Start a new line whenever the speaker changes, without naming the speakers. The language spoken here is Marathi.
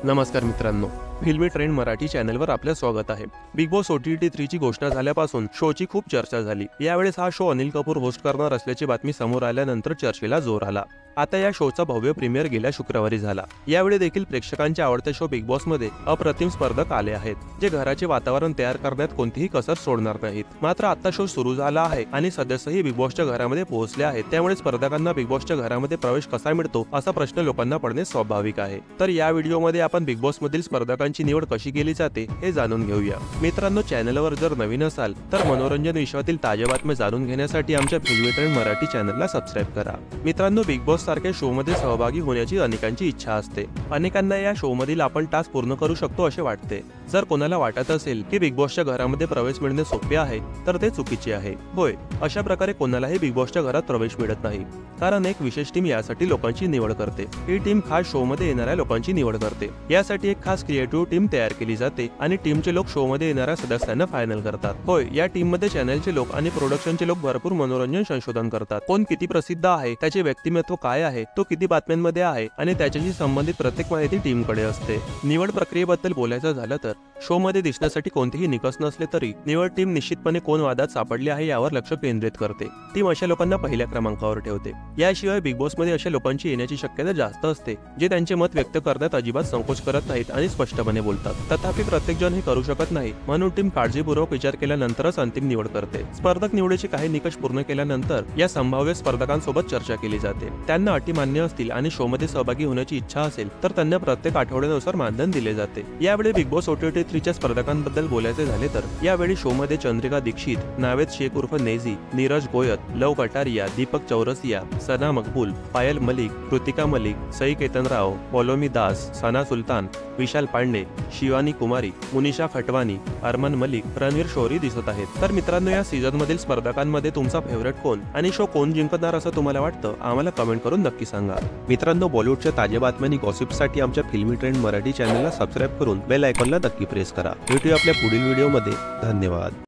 नमस्कार मित्रांनो, फिल्मी ट्रेंड मराठी चॅनलवर आपलं स्वागत आहे। बिग बॉस OTT 3 ची घोषणा झाल्यापासून शोची खूप चर्चा झाली। यावेळेस हा शो अनिल कपूर होस्ट करणार असल्याची बातमी समोर आल्यानंतर चर्चेला जोर आला। आता या शोचा भव्य प्रीमियर गेल्या शुक्रवारी झाला। यावेळी देखील प्रेक्षकांच्या आवडत्या शो बिग बॉस मध्ये अप्रतिम स्पर्धक आले आहेत, जे घराचे वातावरण तयार करण्यात कोणतीही कसर सोडणार नाहीत। मात्र आता शो सुरू झाला आहे आणि सदस्यही बिग बॉसच्या घरामध्ये पोहोचले आहेत, त्यामुळे स्पर्धकांना बिग बॉसच्या घरामध्ये प्रवेश कसा मिळतो असा प्रश्न लोकांना पडणे स्वाभाविक आहे। तर या व्हिडिओमध्ये आपण बिग बॉस मधील स्पर्धकांची निवड कशी केली जाते हे जाणून घेऊया। मित्रांनो, चॅनलवर जर नवीन असाल तर मनोरंजन विश्वातील ताज्या बातम्या जाणून घेण्यासाठी आमच्या फिल्मी ट्रेंड मराठी चॅनलला सबस्क्राइब करा। मित्रांनो, बिग बॉस सारख्या शो मध्ये सहभागी होण्याची अनेकांची इच्छा असते। अनेकांना या शो मधील आपण टास्क पूर्ण करू शकतो असे वाटते। जर कोणाला वाटत असेल की बिग बॉसच्या घरामध्ये प्रवेश मिळणे सोपे आहे तर ते चुकीचे आहे। होय, अशा प्रकारे कोणालाही बिग बॉसच्या घरात प्रवेश मिळत नाही, कारण एक विशेष टीम यासाठी लोकांची निवड करते। ही टीम खास शो मध्ये येणाऱ्या लोकांची निवड करते। यासाठी एक खास क्रिएटिव्ह टीम तयार केली जाते आणि टीमचे लोक शो मध्ये येणाऱ्या सदस्यांना फायनल करतात। होय, या टीम मध्ये चॅनलचे लोक आणि प्रोडक्शनचे लोक भरपूर मनोरंजन संशोधन करतात। कोण किती प्रसिद्ध आहे, त्याचे व्यक्तिमत्व काय आहे, तो किती बातम्यांमध्ये आहे आणि त्याच्याशी संबंधित प्रत्येक माहिती टीमकडे असते। निवड प्रक्रियेबद्दल बोलायचं झालं तर शो मध्ये दिसण्यासाठी कोणतेही निकष नसले तरी निवड टीम निश्चितपणे कोण वादात सापडले आहे यावर लक्ष केंद्रित करते। टीम अशा लोकांना पहिल्या क्रमांकावर ठेवते। याशिवाय बिग बॉस मध्ये अशा लोकांची येण्याची शक्यता जास्त असते, जे त्यांचे मत व्यक्त करण्यात अजिबात संकोच करत नाहीत आणि स्पष्टपणे बोलतात। तथापि प्रत्येक जण हे करू शकत नाही, म्हणून टीम काळजीपूर्वक विचार केल्यानंतरच अंतिम निवड करते। स्पर्धक निवडीचे काही निकष पूर्ण केल्यानंतर या संभाव्य स्पर्धकांसोबत चर्चा केली जाते। त्यांना अटी मान्य असतील आणि शो मध्ये सहभागी होण्याची इच्छा असेल तर त्यांना प्रत्येक आठवड्यानुसार मानधन दिले जाते। यावेळी बिग बॉस OTT 3 च्या स्पर्धकांबद्दल बोलायचे झाले तर यावेळी शो मध्ये चंद्रिका दीक्षित, नावेद शेख उर्फ नेझी, नीरज गोयत, लव कटारिया, दीपक चौरसिया, सना मकबूल, पायल मलिक, कृतिका मलिक, सई केतनराव, पौलोमी दास, सना सुलतान, विशाल पांडे, शिवानी कुमारी, मुनिशा खटवानी, अरमान मलिक, रणवीर शौरी दिसत आहेत। तर मित्रांनो, या सीझन मधील स्पर्धकांमध्ये तुमचा फेवरेट कोण आणि शो कोण जिंकणार असं तुम्हाला वाटतं, आम्हाला कमेंट करून नक्की सांगा। मित्रांनो, बॉलिवूडच्या ताज्या बातम्या आणि गॉसिपसाठी आमच्या फिल्मी ट्रेंड मराठी चॅनलला सबस्क्राइब करून बेल आयकॉनला नक्की प्रेस करा। भेटूया आपल्या पुढील व्हिडिओमध्ये। धन्यवाद।